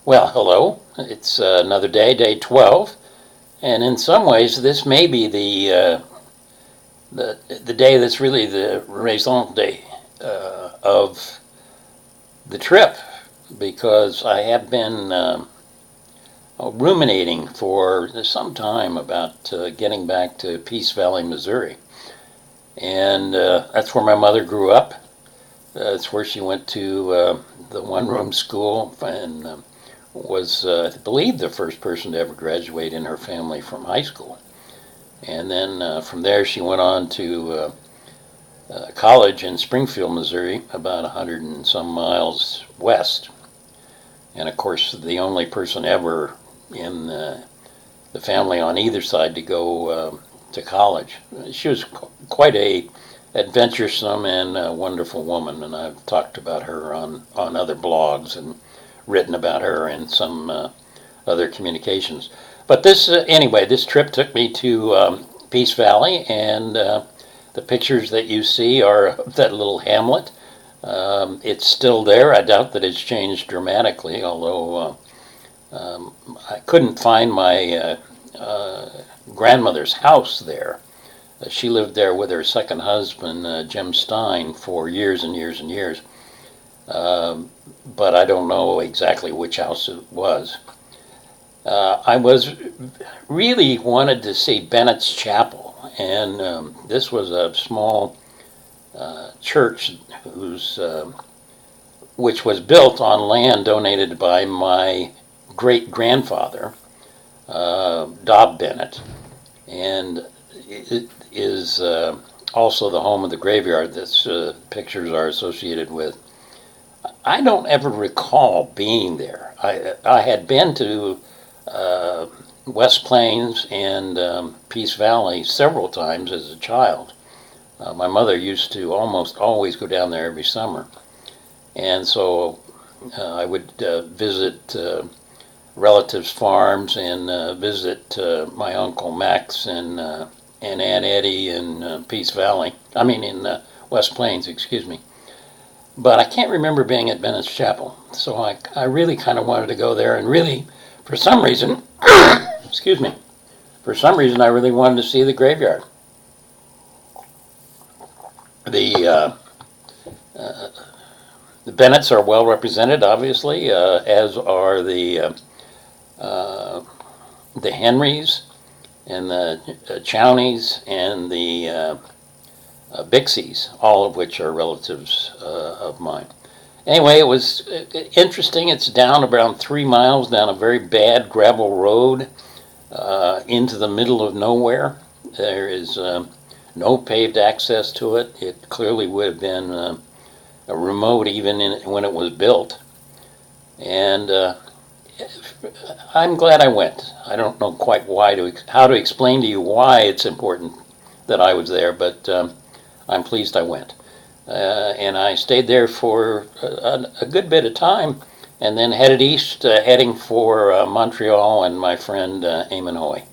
Well, hello. It's another day, day 12, and in some ways, this may be the day that's really the raison day of the trip, because I have been ruminating for some time about getting back to Peace Valley, Missouri, and that's where my mother grew up. That's where she went to the one-room school and was, I believe, the first person to ever graduate in her family from high school. And then from there, she went on to college in Springfield, Missouri, about 100 and some miles west. And of course, the only person ever in the family on either side to go to college. She was quite a adventuresome and wonderful woman, and I've talked about her on other blogs and written about her in some other communications. But anyway, this trip took me to Peace Valley, and the pictures that you see are of that little hamlet. It's still there. I doubt that it's changed dramatically, although I couldn't find my grandmother's house there. She lived there with her second husband, Jim Stein, for years and years and years. But I don't know exactly which house it was. I was really wanted to see Bennett's Chapel, and this was a small church which was built on land donated by my great-grandfather, Dob Bennett, and it is also the home of the graveyard that pictures are associated with. I don't ever recall being there. I had been to West Plains and Peace Valley several times as a child. My mother used to almost always go down there every summer. And so I would visit relatives' farms and visit my Uncle Max and Aunt Eddie in Peace Valley. I mean in West Plains, excuse me. But I can't remember being at Bennett's Chapel. So I really kind of wanted to go there, and really, for some reason, excuse me, for some reason I really wanted to see the graveyard. The Bennetts are well represented, obviously, as are the Henrys and the Chowneys and the Bixies, all of which are relatives of mine. Anyway, it was interesting. It's down around 3 miles down a very bad gravel road into the middle of nowhere. There is no paved access to it. It clearly would have been remote even when it was built. And I'm glad I went. I don't know quite how to explain to you why it's important that I was there, but I'm pleased I went. And I stayed there for a good bit of time, and then headed east, heading for Montreal and my friend Eamon Hoy.